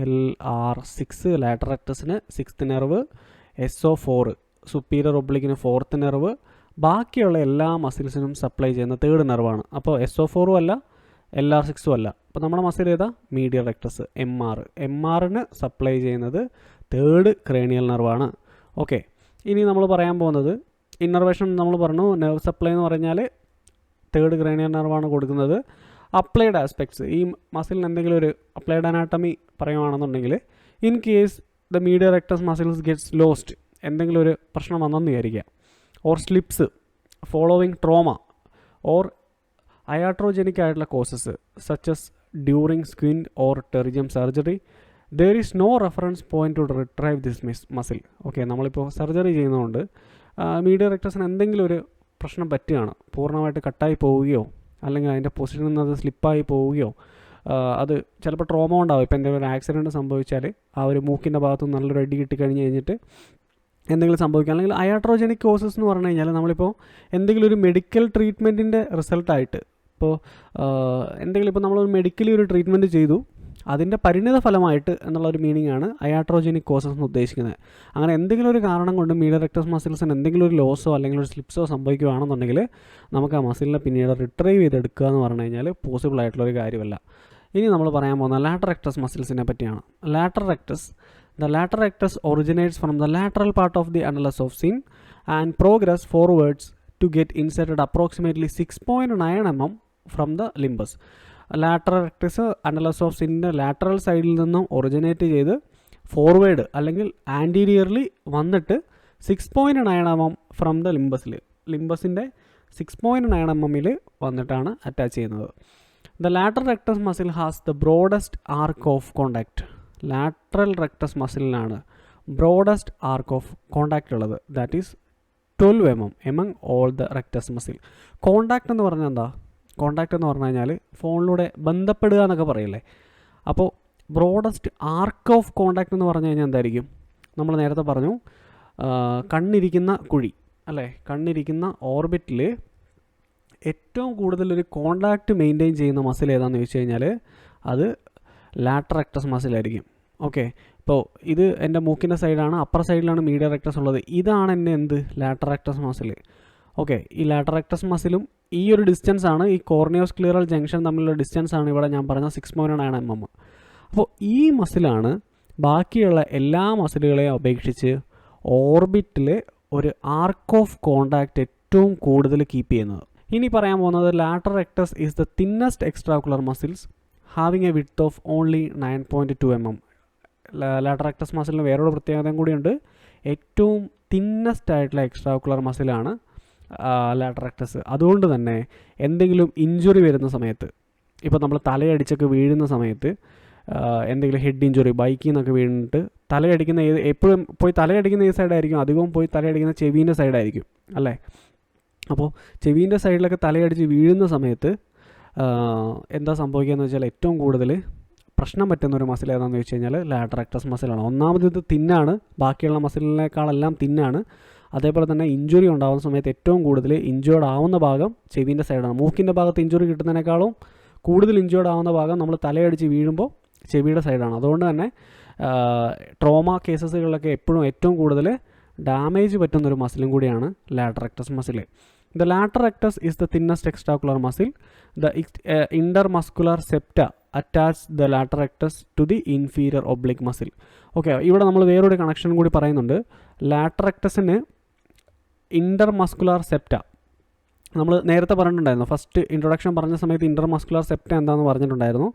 LR6 ലാറ്റർ റെക്ടസിന് 6th നെർവ്, SO4 സുപ്പീരിയർ ഒബ്ലിക്കിന് 4th നെർവ്, ബാക്കിയുള്ള എല്ലാ മസിൽസിനും സപ്ലൈ ചെയ്യുന്ന 3rd നെർവാണ്. അപ്പോൾ SO4 അല്ല, LR6 അല്ല. അപ്പോൾ നമ്മുടെ മസിൽ ഏതാ? മീഡിയൽ റെക്ടസ്, MR-ന് സപ്ലൈ ചെയ്യുന്നത് 3rd ക്രേനിയൽ നെർവാണ്. ഓക്കെ, ഇനി നമ്മൾ പറയാൻ പോകുന്നത് ഇന്നർവേഷൻ. നമ്മൾ പറഞ്ഞു നെർവ് സപ്ലൈ എന്ന് പറഞ്ഞാൽ 3rd ക്രേനിയൽ നെർവാണ് കൊടുക്കുന്നത്. അപ്ലൈഡ് ആസ്പെക്ട്സ്, ഈ മസിലിന് എന്തെങ്കിലും ഒരു അപ്ലൈഡ് അനാട്ടമി പറയുകയാണെന്നുണ്ടെങ്കിൽ, in case the medial rectus muscles gets lost, എന്തെങ്കിലും ഒരു പ്രശ്നം വന്നെന്ന് വിചാരിക്കുക, or slips following trauma or iatrogenic ആയിട്ടുള്ള causes such as during squint or pterygium surgery, there is no reference point to retrieve this muscle. Okay, നമ്മളിപ്പോൾ surgery ചെയ്യുന്നതുകൊണ്ട് medial റെക്ടസിന് എന്തെങ്കിലും ഒരു പ്രശ്നം പറ്റുകയാണ്, പൂർണ്ണമായിട്ട് കട്ടായി പോവുകയോ അല്ലെങ്കിൽ അതിൻ്റെ പൊസിഷനിൽ നിന്ന് അത് സ്ലിപ്പായി പോവുകയോ, അത് ചിലപ്പോൾ ട്രോമ ഉണ്ടാവും. ഇപ്പോൾ എന്തെങ്കിലും ഒരു ആക്സിഡൻറ്റ് സംഭവിച്ചാൽ ആ ഒരു മൂക്കിൻ്റെ ഭാഗത്ത് നല്ലൊരു അടി കിട്ടിക്കഴിഞ്ഞ് കഴിഞ്ഞിട്ട് എന്തെങ്കിലും സംഭവിക്കുക, അല്ലെങ്കിൽ അയാട്രോജനിക് കോസസ് എന്ന് പറഞ്ഞു കഴിഞ്ഞാൽ നമ്മളിപ്പോൾ എന്തെങ്കിലും ഒരു മെഡിക്കൽ ട്രീറ്റ്മെൻറ്റിൻ്റെ റിസൾട്ടായിട്ട്, ഇപ്പോൾ എന്തെങ്കിലും ഇപ്പോൾ നമ്മളൊരു മെഡിക്കലി ഒരു ട്രീറ്റ്മെൻറ്റ് ചെയ്തു, അതിൻ്റെ പരിണിത ഫലമായിട്ട് എന്നുള്ളൊരു മീനിങ് ആണ് അയാട്രോജനിക് കോസസ് എന്ന് ഉദ്ദേശിക്കുന്നത്. അങ്ങനെ എന്തെങ്കിലും ഒരു കാരണം കൊണ്ട് മീഡിയൽ റെക്ടസ് മസിൽസിന് എന്തെങ്കിലും ഒരു ലോസോ അല്ലെങ്കിൽ ഒരു സ്ലിപ്സോ സംഭവിക്കുകയാണെന്നുണ്ടെങ്കിൽ നമുക്ക് ആ മസിലിനെ പിന്നീട് റിട്രൈവ് ചെയ്തെടുക്കുക എന്ന് പറഞ്ഞു കഴിഞ്ഞാൽ പോസിബിൾ ആയിട്ടുള്ളൊരു കാര്യമല്ല. ഇനി നമ്മൾ പറയാൻ പോകുന്ന ലാറ്റർ റെക്ടസ് മസിൽസിനെ പറ്റിയാണ്. Lateral rectus, the lateral rectus originates from the lateral part of the annulus of Sinn and progress forwards to get inserted approximately 6.9 mm from the limbus. Lateral rectus annulus of സിന്നിൻ്റെ lateral സൈഡിൽ നിന്നും originate ചെയ്ത് forward അല്ലെങ്കിൽ anteriorly വന്നിട്ട് 6.9 mm from the ലിംബസിൻ്റെ 6.9 mm വന്നിട്ടാണ് attach ചെയ്യുന്നത്. The lateral rectus muscle has the broadest arc of contact. Lateral rectus മസിലിനാണ് ബ്രോഡസ്റ്റ് ആർക്ക് ഓഫ് കോണ്ടാക്റ്റ് ഉള്ളത്. That is 12 mm among all the rectus muscle. Contact എന്ന് പറഞ്ഞാൽ എന്താ? Contact എന്ന് പറഞ്ഞു കഴിഞ്ഞാൽ ഫോണിലൂടെ ബന്ധപ്പെടുക എന്നൊക്കെ പറയില്ലേ. അപ്പോൾ ബ്രോഡസ്റ്റ് ആർക്ക് ഓഫ് കോണ്ടാക്റ്റ് എന്ന് പറഞ്ഞു കഴിഞ്ഞാൽ എന്തായിരിക്കും? നമ്മൾ നേരത്തെ പറഞ്ഞു കണ്ണിരിക്കുന്ന കുഴി അല്ലേ, കണ്ണിരിക്കുന്ന ഓർബിറ്റിൽ ഏറ്റവും കൂടുതലൊരു കോണ്ടാക്റ്റ് മെയിൻറ്റെയിൻ ചെയ്യുന്ന മസിൽ ഏതാണെന്ന് ചോദിച്ചു കഴിഞ്ഞാൽ അത് ലാറ്ററൽ റെക്ടസ് മസിലായിരിക്കും. ഓക്കെ, ഇപ്പോൾ ഇത് എൻ്റെ മൂക്കിൻ്റെ സൈഡാണ്, അപ്പർ സൈഡിലാണ് മീഡിയൽ റെക്ടസ് ഉള്ളത്. ഇതാണ് എൻ്റെ ലാറ്ററൽ റെക്ടസ് മസിൽ. ഓക്കെ, ഈ ലാറ്ററൽ റെക്ടസ് മസിലും ഈ ഒരു ഡിസ്റ്റൻസ് ആണ്, ഈ കോർണിയോസ്ക്ലിയറൽ ജംഗ്ഷൻ തമ്മിലുള്ള ഡിസ്റ്റൻസ് ആണ് ഇവിടെ ഞാൻ പറഞ്ഞ 6.9 mm. അപ്പോൾ ഈ മസിലാണ് ബാക്കിയുള്ള എല്ലാ മസിലുകളെയും അപേക്ഷിച്ച് ഓർബിറ്റിൽ ഒരു ആർക്ക് ഓഫ് കോണ്ടാക്റ്റ് ഏറ്റവും കൂടുതൽ കീപ്പ് ചെയ്യുന്നത്. ഇനി പറയാൻ പോകുന്നത് lateral rectus is the thinnest extraocular muscles having a width of only 9.2 mm. Lateral rectus മസിലിന് വേറൊരു പ്രത്യേകതയും കൂടിയുണ്ട്. ഏറ്റവും തിന്നസ്റ്റ് ആയിട്ടുള്ള എക്സ്ട്രാക്കുലർ മസിലാണ് ലാറ്ററൽ റെക്ടസ്. അതുകൊണ്ട് തന്നെ എന്തെങ്കിലും ഇഞ്ചുറി വരുന്ന സമയത്ത്, ഇപ്പോൾ നമ്മൾ തലയടിച്ചൊക്കെ വീഴുന്ന സമയത്ത്, എന്തെങ്കിലും ഹെഡ് ഇഞ്ചുറി ബൈക്കിൽ നിന്നൊക്കെ വീണിട്ട് തലയടിക്കുന്ന എപ്പോഴും പോയി തലയടിക്കുന്ന ഏത് സൈഡായിരിക്കും? അധികവും പോയി തലയടിക്കുന്ന ചെവീൻ്റെ സൈഡായിരിക്കും അല്ലേ. അപ്പോൾ ചെവീൻ്റെ സൈഡിലൊക്കെ തലയടിച്ച് വീഴുന്ന സമയത്ത് എന്താ സംഭവിക്കുകയെന്ന് വെച്ചാൽ ഏറ്റവും കൂടുതൽ പ്രശ്നം പറ്റുന്ന ഒരു മസിൽ ഏതാണെന്ന് വെച്ച് കഴിഞ്ഞാൽ ലാറ്ററൽ റെക്ടസ് മസിലാണ്. ഒന്നാമത് ഇത് തിന്നാണ്, ബാക്കിയുള്ള മസിലിനേക്കാളെല്ലാം തിന്നാണ്. അതേപോലെ തന്നെ ഇഞ്ചുറി ഉണ്ടാകുന്ന സമയത്ത് ഏറ്റവും കൂടുതൽ ഇഞ്ചുവേർഡ് ആവുന്ന ഭാഗം ചെവീൻ്റെ സൈഡാണ്. മൂക്കിൻ്റെ ഭാഗത്ത് ഇഞ്ചുറി കിട്ടുന്നതിനേക്കാളും കൂടുതൽ ഇഞ്ചുവേർഡ് ആവുന്ന ഭാഗം നമ്മൾ തലയടിച്ച് വീഴുമ്പോൾ ചെവിയുടെ സൈഡാണ്. അതുകൊണ്ട് തന്നെ ട്രോമ കേസസുകളിലൊക്കെ എപ്പോഴും ഏറ്റവും കൂടുതൽ ഡാമേജ് പറ്റുന്നൊരു മസിലും കൂടിയാണ് lateral rectus muscle. The lateral rectus is the thinnest extraocular muscle. The intermuscular septa attach the lateral rectus to the inferior oblique muscle. Okay, ഇവിടെ നമ്മൾ വേറൊരു കണക്ഷൻ കൂടി പറയുന്നുണ്ട്. ലാറ്റർ റെക്ടസിന് ഇൻ്റർമസ്കുലാർ സെപ്റ്റ നമ്മൾ നേരത്തെ പറഞ്ഞിട്ടുണ്ടായിരുന്നു. ഫസ്റ്റ് ഇൻട്രൊഡക്ഷൻ പറഞ്ഞ സമയത്ത് ഇൻ്റർമസ്കുലാർ സെപ്റ്റ എന്താണെന്ന് പറഞ്ഞിട്ടുണ്ടായിരുന്നു.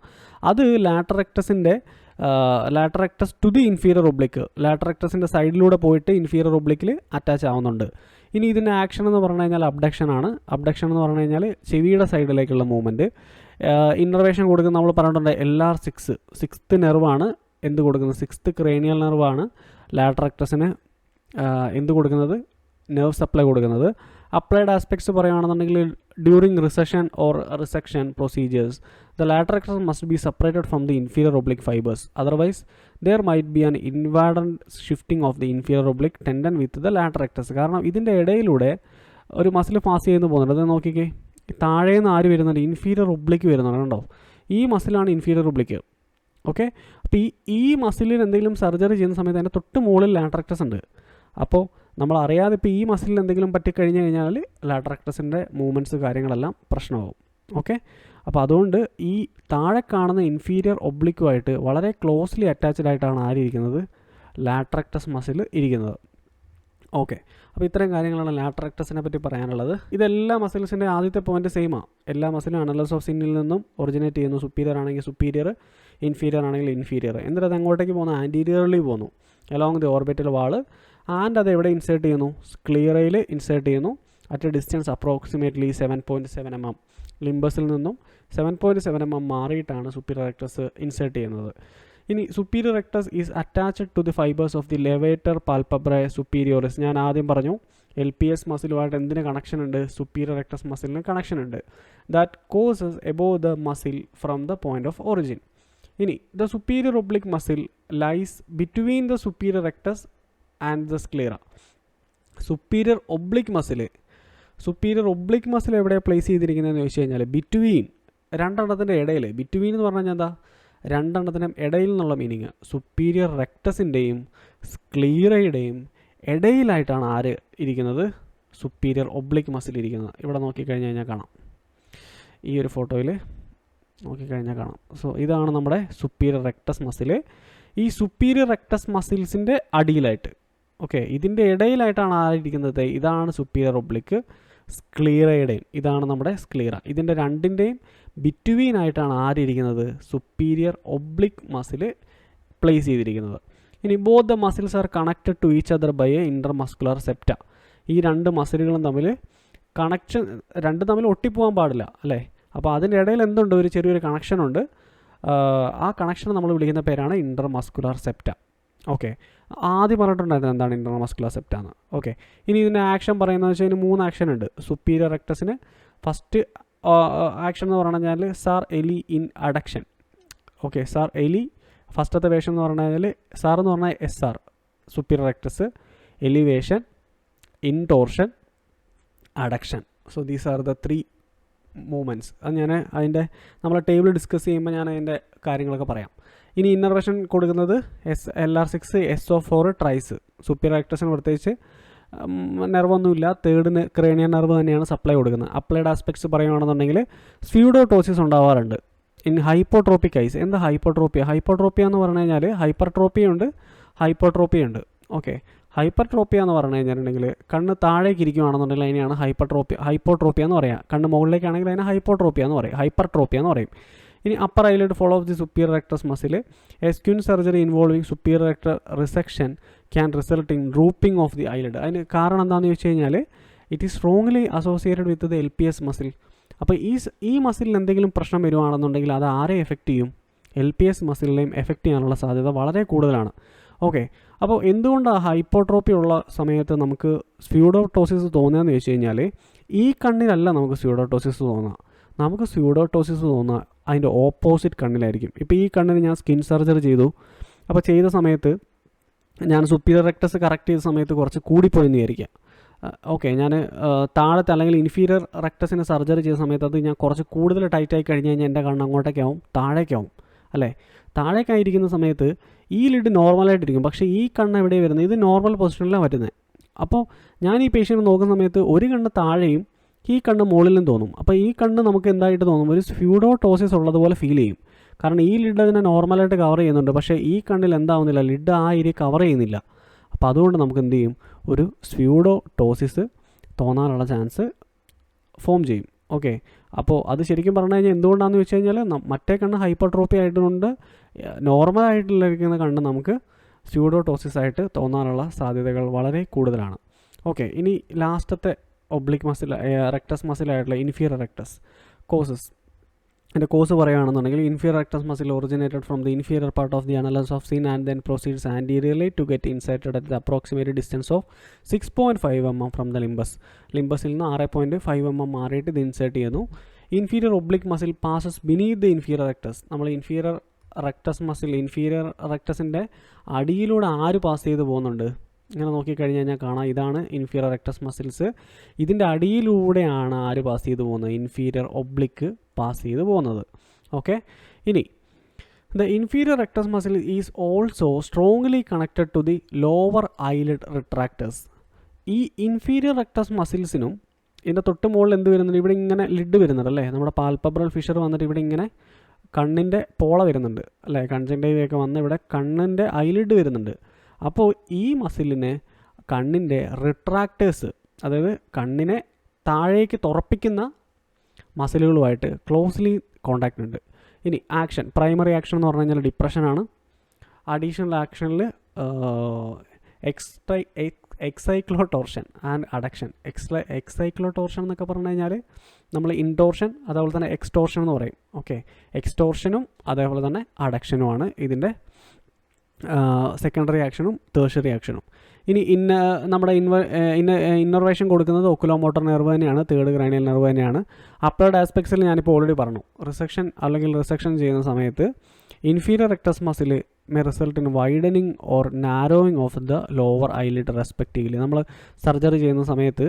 അത് lateral rectus to the inferior oblique, lateral റെക്ടസിൻ്റെ സൈഡിലൂടെ പോയിട്ട് ഇൻഫീരിയർ ഒബ്ലിക്കിൽ അറ്റാച്ച് ആവുന്നുണ്ട്. ഇനി ഇതിൻ്റെ ആക്ഷൻ എന്ന് പറഞ്ഞു കഴിഞ്ഞാൽ അബ്ഡക്ഷൻ ആണ്. അബ്ഡക്ഷൻ എന്ന് പറഞ്ഞു കഴിഞ്ഞാൽ ചെവിയുടെ സൈഡിലേക്കുള്ള മൂവ്മെൻറ്റ്. ഇന്നർവേഷൻ കൊടുക്കുന്ന നമ്മൾ പറഞ്ഞിട്ടുണ്ട് LR6 സിക്സ്ത് നെർവാണ് എന്ത് കൊടുക്കുന്നത്, സിക്സ്ത് ക്രേനിയൽ നെർവാണ് ലാറ്റർ റെക്ടസിന് എന്ത് കൊടുക്കുന്നത്, നെർവ് സപ്ലൈ കൊടുക്കുന്നത്. അപ്ലൈഡ് ആസ്പെക്ട്സ് പറയുകയാണെന്നുണ്ടെങ്കിൽ during recession or resection procedures the lateral rectus must be separated from the inferior oblique fibres, otherwise there might be an inadvertent shifting of the inferior oblique tendon with the lateral rectus. കാരണം ഇതിൻ്റെ ഇടയിലൂടെ ഒരു muscle pass ചെയ്ത് പോകുന്നുണ്ട്. അത് നോക്കിക്കേ, താഴേന്ന് ആര് വരുന്നുണ്ട്, ഇൻഫീരിയർ ഒബ്ലിക്ക് വരുന്നുണ്ട്. കണ്ടോ, ഈ മസിലാണ് ഇൻഫീരിയർ ഒബ്ലിക്ക്. ഓക്കെ, അപ്പോൾ ഈ മസിലിൽ എന്തെങ്കിലും സർജറി ചെയ്യുന്ന സമയത്ത് അതിൻ്റെ തൊട്ട് മുകളിൽ ലാറ്റർ റെക്ടസ് ഉണ്ട്. അപ്പോൾ നമ്മൾ അറിയാതെ ഇപ്പോൾ ഈ മസിലിൽ എന്തെങ്കിലും പറ്റിക്കഴിഞ്ഞ് കഴിഞ്ഞാൽ ലാറ്റർ റെക്ടസിൻ്റെ മൂവ്മെൻറ്റ്സ് കാര്യങ്ങളെല്ലാം പ്രശ്നമാവും. ഓക്കെ, അപ്പോൾ അതുകൊണ്ട് ഈ താഴെ കാണുന്ന ഇൻഫീരിയർ ഒബ്ലിക്കുമായിട്ട് വളരെ ക്ലോസ്ലി അറ്റാച്ച്ഡ് ആയിട്ടാണ് ആരിയിരിക്കുന്നത്, ലാറ്റർ റെക്ടസ് മസിൽ ഇരിക്കുന്നത്. ഓക്കെ, അപ്പോൾ ഇത്രയും കാര്യങ്ങളാണ് ലാറ്റർ റെക്ടസിനെ പറ്റി പറയാനുള്ളത്. ഇതെല്ലാ മസിൽസിൻ്റെ ആദ്യത്തെ പോയിന്റ് സെയിമാണ്. എല്ലാ മസിലും അനലസ് ഓഫ് സിന്നിൽ നിന്നും ഒറിജിനേറ്റ് ചെയ്യുന്നു. സുപ്പീരിയർ ആണെങ്കിൽ സുപ്പീരിയർ, ഇൻഫീരിയർ ആണെങ്കിൽ ഇൻഫീരിയർ. എന്നിട്ട് അത് അങ്ങോട്ടേക്ക് പോകുന്നു, ആൻറ്റീരിയർലി പോകുന്നു along the orbital wall. And അത് എവിടെ ഇൻസേർട്ട് ചെയ്യുന്നു, സ്ക്ലീറയിൽ ഇൻസേർട്ട് ചെയ്യുന്നു at a distance approximately 7.7 mm. ലിംബസിൽ നിന്നും 7.7 mm മാറിയിട്ടാണ് സുപ്പീരിയർ റെക്ടസ് ഇൻസേർട്ട് ചെയ്യുന്നത്. ഇനി superior rectus is attached to the fibres of the levator palpebrae superioris. ഞാൻ ആദ്യം പറഞ്ഞു LPS മസിലുമായിട്ട് എന്തിന് കണക്ഷൻ ഉണ്ട്, സുപ്പീരിയർ റെക്ടസ് മസിലിന് കണക്ഷൻ ഉണ്ട്. That courses above the muscle from the point of origin. ഇനി the superior oblique muscle lies between the superior rectus and the sclera. Superior oblique muscle എവിടെ പ്ലേസ് ചെയ്തിരിക്കുന്നതെന്ന് ചോദിച്ചു കഴിഞ്ഞാൽ ബിറ്റ്വീൻ, രണ്ടെണ്ണത്തിൻ്റെ ഇടയിൽ. Between എന്ന് പറഞ്ഞു കഴിഞ്ഞാൽ എന്താ, രണ്ടെണ്ണത്തിനും ഇടയിൽ എന്നുള്ള മീനിങ്. സുപ്പീരിയർ റെക്ടസിൻ്റെയും സ്ക്ലീറയുടെയും ഇടയിലായിട്ടാണ് ആര് ഇരിക്കുന്നത്, സുപ്പീരിയർ ഒബ്ലിക് മസിൽ ഇരിക്കുന്നത്. ഇവിടെ നോക്കിക്കഴിഞ്ഞ് കഴിഞ്ഞാൽ കാണാം, ഈ ഒരു ഫോട്ടോയിൽ നോക്കിക്കഴിഞ്ഞാൽ കാണാം. സോ ഇതാണ് നമ്മുടെ സുപ്പീരിയർ റെക്ടസ് മസിൽ. ഈ സുപ്പീരിയർ റെക്ടസ് മസിൽസിൻ്റെ അടിയിലായിട്ട്, ഓക്കെ, ഇതിൻ്റെ ഇടയിലായിട്ടാണ് ആയിരിക്കുന്നത്, ഇതാണ് സുപ്പീരിയർ ഒബ്ലിക്ക്. സ്ക്ലീറയുടെയും ഇതാണ് നമ്മുടെ സ്ക്ലീറ. ഇതിൻ്റെ രണ്ടിൻ്റെയും ബിറ്റ്വീൻ ആയിട്ടാണ് ആരിയിരിക്കുന്നത്, സുപ്പീരിയർ ഒബ്ലിക് മസിൽ പ്ലേസ് ചെയ്തിരിക്കുന്നത്. ഇനി both the muscles are connected to each other by a intermuscular septa. ഈ രണ്ട് മസിലുകളും തമ്മിൽ കണക്ഷൻ, രണ്ടും തമ്മിൽ ഒട്ടിപ്പോകാൻ പാടില്ല അല്ലേ. അപ്പോൾ അതിൻ്റെ ഇടയിൽ എന്തുണ്ട്, ഒരു ചെറിയൊരു കണക്ഷനുണ്ട്. ആ കണക്ഷൻ നമ്മൾ വിളിക്കുന്ന പേരാണ് ഇൻ്റർമസ്കുലർ സെപ്റ്റ. ഓക്കെ, ആദ്യം പറഞ്ഞിട്ടുണ്ടായിരുന്നു എന്താണ് ഇൻ്റർമസ്കുലർ സെപ്റ്റ എന്ന്. ഓക്കെ, ഇനി ഇതിൻ്റെ ആക്ഷൻ പറയുന്നത് വെച്ചാൽ ഇതിന് 3 ആക്ഷൻ ഉണ്ട്. സുപ്പീരിയർ റെക്ടസിന് ഫസ്റ്റ് ആക്ഷൻ എന്ന് പറഞ്ഞു കഴിഞ്ഞാൽ സാർ എലി ഇൻ അഡക്ഷൻ. ഓക്കെ, സാർ എലി ഫസ്റ്റത്തെ വേഷം എന്ന് പറഞ്ഞു കഴിഞ്ഞാൽ സാർ എന്ന് പറഞ്ഞാൽ SR superior rectus, elevation, intorsion, adduction. So these are the 3 movements. അത് ഞാൻ അതിൻ്റെ നമ്മൾ ടേബിൾ ഡിസ്കസ് ചെയ്യുമ്പോൾ ഞാൻ അതിൻ്റെ കാര്യങ്ങളൊക്കെ പറയാം. ഇനി ഇന്നർവേഷൻ കൊടുക്കുന്നത് LR6 SO4 ട്രൈസ്. സുപ്പീരിയർ റെക്ടസിന് പ്രത്യേകിച്ച് നെർവൊന്നുമില്ല, തേർഡിന് ക്രേനിയൽ നെർവ് തന്നെയാണ് സപ്ലൈ കൊടുക്കുന്നത്. അപ്ലൈഡ് ആസ്പെക്ട്സ് പറയുകയാണെന്നുണ്ടെങ്കിൽ സ്യൂഡോടോസിസ് ഉണ്ടാവാറുണ്ട് ഇൻ ഹൈപ്പോട്രോപ്പിക് ഐസ്. എന്താ ഹൈപ്പോട്രോപ്പിയ എന്ന് പറഞ്ഞു കഴിഞ്ഞാൽ ഹൈപ്പർട്രോപ്പിയുണ്ട്, ഹൈപ്പോട്രോപ്പിയുണ്ട്. ഓക്കെ, ഹൈപ്പർട്രോപ്പിയ എന്ന് പറഞ്ഞു കഴിഞ്ഞിട്ടുണ്ടെങ്കിൽ കണ്ണ് താഴേക്ക് ഇരിക്കുകയാണെന്നുണ്ടെങ്കിൽ അതിനെയാണ് ഹൈപ്പോട്രോപ്പിയ എന്ന് പറയാം. കണ്ണ് മുകളിലേക്കാണെങ്കിൽ അതിനെ ഹൈപ്പോട്രോപ്പിയ എന്ന് പറയും, ഹൈപ്പർട്രോപ്പിയ എന്ന് പറയും. ഇനി upper eyelid follow of the superior rectus muscle. A squint surgery involving superior rectus resection can result in drooping of the eyelid. അതിന് കാരണം എന്താണെന്ന് ചോദിച്ചു കഴിഞ്ഞാൽ it is strongly associated with the LPS muscle. അപ്പോൾ ഈ മസിലിൽ എന്തെങ്കിലും പ്രശ്നം വരുവാണെന്നുണ്ടെങ്കിൽ അത് ആരെ എഫക്റ്റ് ചെയ്യും, LPS മസിലിനെയും എഫക്റ്റ് ചെയ്യാനുള്ള സാധ്യത വളരെ കൂടുതലാണ്. ഓക്കെ, അപ്പോൾ എന്തുകൊണ്ടാണ് ഹൈപ്പോട്രോപ്പി ഉള്ള സമയത്ത് നമുക്ക് സ്യൂഡോടോസിസ് തോന്നുകയെന്ന് ചോദിച്ചു കഴിഞ്ഞാൽ ഈ കണ്ണിലല്ല നമുക്ക് സ്യൂഡോടോസിസ് തോന്നുക. നമുക്ക് സ്യൂഡോടോസിസ് തോന്നുക അതിൻ്റെ ഓപ്പോസിറ്റ് കണ്ണിലായിരിക്കും. ഇപ്പോൾ ഈ കണ്ണിന് ഞാൻ സ്കിൻ സർജറി ചെയ്തു. അപ്പോൾ ചെയ്ത സമയത്ത് ഞാൻ സുപ്പീരിയർ റെക്ടസ് കറക്റ്റ് ചെയ്ത സമയത്ത് കുറച്ച് കൂടിപ്പോയെന്ന് വിചാരിക്കുക. ഓക്കെ, ഞാൻ താഴത്തെ അല്ലെങ്കിൽ ഇൻഫീരിയർ റെക്ടസിന് സർജറി ചെയ്ത സമയത്ത് അത് ഞാൻ കുറച്ച് കൂടുതൽ ടൈറ്റായി കഴിഞ്ഞ് കഴിഞ്ഞാൽ എൻ്റെ കണ്ണ് അങ്ങോട്ടേക്കാവും, താഴേക്കാവും അല്ലേ. താഴേക്കായിരിക്കുന്ന സമയത്ത് ഈ ലിഡ് നോർമലായിട്ടിരിക്കും, പക്ഷേ ഈ കണ്ണ് എവിടെയാണ് വരുന്നത്, ഇത് നോർമൽ പൊസിഷനിലാണ് വരുന്നത്. അപ്പോൾ ഞാൻ ഈ പേഷ്യൻറ്റ് നോക്കുന്ന സമയത്ത് ഒരു കണ്ണ് താഴെയും ഈ കണ്ണ് മുകളിലും തോന്നും. അപ്പോൾ ഈ കണ്ണ് നമുക്ക് എന്തായിട്ട് തോന്നും, ഒരു സ്യൂഡോടോസിസ് ഉള്ളതുപോലെ ഫീൽ ചെയ്യും. കാരണം ഈ ലിഡ് അതിനെ നോർമലായിട്ട് കവർ ചെയ്യുന്നുണ്ട്, പക്ഷേ ഈ കണ്ണിൽ എന്താവുന്നില്ല, ലിഡ് ആ ഏരിയ കവർ ചെയ്യുന്നില്ല. അപ്പോൾ അതുകൊണ്ട് നമുക്ക് എന്ത് ചെയ്യും, ഒരു സ്യൂഡോടോസിസ് തോന്നാനുള്ള ചാൻസ് ഫോം ചെയ്യും. ഓക്കെ, അപ്പോൾ അത് ശരിക്കും പറഞ്ഞു കഴിഞ്ഞാൽ എന്തുകൊണ്ടാണെന്ന് വെച്ച് കഴിഞ്ഞാൽ മറ്റേ കണ്ണ് ഹൈപ്പർട്രോഫി ആയതുകൊണ്ട് നോർമലായിട്ടുള്ള കണ്ണ് നമുക്ക് സ്യൂഡോടോസിസ് ആയിട്ട് തോന്നാനുള്ള സാധ്യതകൾ വളരെ കൂടുതലാണ്. ഓക്കെ, ഇനി ലാസ്റ്റത്തെ ഒബ്ലിക് മസിൽ, റെക്ടസ് മസിലായിട്ടുള്ള ഇൻഫീരിയർ റെക്ടസ് കോസസ്. എൻ്റെ കോസ് പറയുകയാണെന്നുണ്ടെങ്കിൽ inferior rectus muscle originated from the inferior part of the annulus of Zinn and then proceeds anteriorly to get inserted at the approximate distance of 6.5 mm from the limbus. ലിംബസിൽ നിന്ന് 6.5 mm മാറിയിട്ട് ഇത് insert ചെയ്യുന്നു. Inferior oblique muscle passes beneath the inferior rectus. നമ്മൾ inferior rectus muscle, inferior റെക്ടസിൻ്റെ അടിയിലൂടെ ആര് pass ചെയ്ത് പോകുന്നുണ്ട്, ഇങ്ങനെ നോക്കിക്കഴിഞ്ഞ് കഴിഞ്ഞാൽ കാണാം, ഇതാണ് ഇൻഫീരിയർ റെക്ടസ് മസിൽസ്. ഇതിൻ്റെ അടിയിലൂടെയാണ് ആര് പാസ് ചെയ്ത് പോകുന്നത്, ഇൻഫീരിയർ ഒബ്ലിക്ക് പാസ് ചെയ്ത് പോകുന്നത്. ഓക്കെ, ഇനി the inferior rectus muscle is also strongly connected to the lower eyelid retractors. ഈ ഇൻഫീരിയർ റെക്ടസ് മസിൽസിനും ഇതിൻ്റെ തൊട്ട് മുകളിൽ എന്ത് വരുന്നുണ്ട്, ഇവിടെ ഇങ്ങനെ ലിഡ് വരുന്നുണ്ട് അല്ലേ, നമ്മുടെ പാൽപബ്രൽ ഫിഷർ വന്നിട്ട് ഇവിടെ ഇങ്ങനെ കണ്ണിൻ്റെ പോള വരുന്നുണ്ട് അല്ലേ, കൺജങ്ക്റ്റൈവൊക്കെ വന്ന് ഇവിടെ കണ്ണിൻ്റെ ഐലിഡ് വരുന്നുണ്ട്. അപ്പോൾ ഈ മസിലിന് കണ്ണിൻ്റെ റിട്രാക്ടേഴ്സ്, അതായത് കണ്ണിനെ താഴേക്ക് തുറപ്പിക്കുന്ന മസിലുകളുമായിട്ട് ക്ലോസ്ലി കോണ്ടാക്റ്റ് ഉണ്ട്. ഇനി ആക്ഷൻ, പ്രൈമറി ആക്ഷൻ എന്ന് പറഞ്ഞു കഴിഞ്ഞാൽ ഡിപ്രഷനാണ്. Additional ആക്ഷനിൽ എക്സൈക്ലോടോർഷൻ and അഡക്ഷൻ. എക്സൈക്ലോടോർഷൻ എന്നൊക്കെ പറഞ്ഞു കഴിഞ്ഞാൽ നമ്മൾ ഇൻടോർഷൻ, അതേപോലെ തന്നെ എക്സ്റ്റോർഷൻ എന്ന് പറയും. ഓക്കെ, എക്സ്റ്റോർഷനും അതേപോലെ തന്നെ അഡക്ഷനുമാണ് ഇതിൻ്റെ സെക്കൻഡറി ആക്ഷനും ടേർഷ്യറി ആക്ഷനും. ഇനി നമ്മുടെ ഇന്നർവേഷൻ കൊടുക്കുന്നത് ഒക്കുലോമോട്ടർ നെർവ് തന്നെയാണ്, തേർഡ് ക്രാനിയൽ നെർവ് തന്നെയാണ്. അപ്ലൈഡ് ആസ്പെക്ട്സിൽ ഞാനിപ്പോൾ ഓൾറെഡി പറഞ്ഞു, റിസെക്ഷൻ അല്ലെങ്കിൽ റിസെക്ഷൻ ചെയ്യുന്ന സമയത്ത് inferior rectus muscle may result in widening or narrowing of the lower eyelid respectively. നമ്മൾ സർജറി ചെയ്യുന്ന സമയത്ത്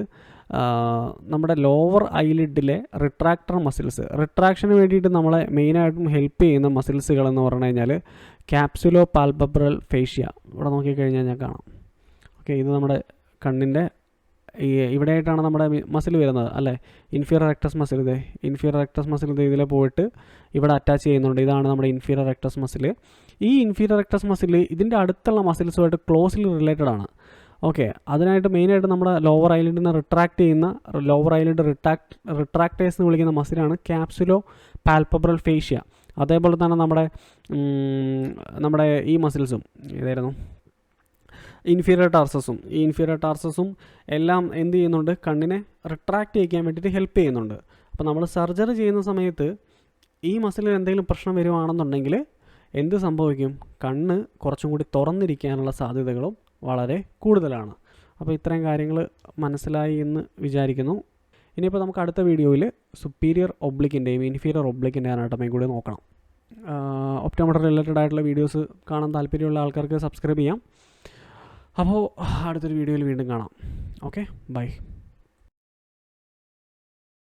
നമ്മുടെ ലോവർ ഐലിഡിലെ റിട്രാക്ടർ മസിൽസ്, റിട്രാക്ഷന് വേണ്ടിയിട്ട് നമ്മളെ മെയിനായിട്ടും ഹെൽപ്പ് ചെയ്യുന്ന മസിൽസുകൾ എന്ന് പറഞ്ഞു കഴിഞ്ഞാൽ ക്യാപ്സുലോ പാൽപബ്രൽ ഫേഷ്യ. ഇവിടെ നോക്കിക്കഴിഞ്ഞാൽ ഞാൻ കാണാം. ഓക്കെ, ഇത് നമ്മുടെ കണ്ണിൻ്റെ ഇവിടെയായിട്ടാണ് നമ്മുടെ മസിൽ വരുന്നത് അല്ലേ, ഇൻഫീരിയർ റെക്ടസ് മസിൽ. ഇത് ഇൻഫീരിയർ റെക്ടസ് മസിൽ ഇതിൽ പോയിട്ട് ഇവിടെ അറ്റാച്ച് ചെയ്യുന്നുണ്ട്. ഇതാണ് നമ്മുടെ ഇൻഫീരിയർ റെക്ടസ് മസിൽ. ഈ ഇൻഫീരിയർ റെക്ടസ് മസിൽ ഇതിൻ്റെ അടുത്തുള്ള മസിൽസുമായിട്ട് ക്ലോസ്ലി റിലേറ്റഡ് ആണ്. ഓക്കെ, അതിനായിട്ട് മെയിനായിട്ട് നമ്മുടെ ലോവർ ഐലിഡിനെ റിട്രാക്ട് ചെയ്യുന്ന, ലോവർ ഐലിഡ് റിട്രാക്ടേഴ്സ് എന്ന് വിളിക്കുന്ന മസിലാണ് ക്യാപ്സുലോ പാൽപബ്രൽ ഫേഷ്യ. അതേപോലെ തന്നെ നമ്മുടെ ഈ മസിൽസും ഏതായിരുന്നു, ഇൻഫീരിയർ ടാർസസും. ഈ ഇൻഫീരിയർ ടാർസസും എല്ലാം എന്ത് ചെയ്യുന്നുണ്ട്, കണ്ണിനെ റിട്രാക്ട് ചെയ്യിക്കാൻ വേണ്ടിയിട്ട് ഹെൽപ്പ് ചെയ്യുന്നുണ്ട്. അപ്പോൾ നമ്മൾ സർജറി ചെയ്യുന്ന സമയത്ത് ഈ മസിലിൽ എന്തെങ്കിലും പ്രശ്നം വരുവാണെന്നുണ്ടെങ്കിൽ എന്ത് സംഭവിക്കും, കണ്ണ് കുറച്ചും കൂടി തുറന്നിരിക്കാനുള്ള സാധ്യതകളും വളരെ കൂടുതലാണ്. അപ്പോൾ ഇത്രയും കാര്യങ്ങൾ മനസ്സിലായി എന്ന് വിചാരിക്കുന്നു. ഇനിയിപ്പോൾ നമുക്ക് അടുത്ത വീഡിയോയിൽ സുപ്പീരിയർ ഒബ്ലിക്കിൻ്റെയും ഇൻഫീരിയർ ഒബ്ലിക്കിൻ്റെ അനാട്ടമിയും കൂടി നോക്കണം. ഒപ്റ്റോമെട്രി റിലേറ്റഡ് ആയിട്ടുള്ള വീഡിയോസ് കാണാൻ താല്പര്യമുള്ള ആൾക്കാർക്ക് സബ്സ്ക്രൈബ് ചെയ്യാം. അപ്പോൾ അടുത്തൊരു വീഡിയോയിൽ വീണ്ടും കാണാം. Okay, by.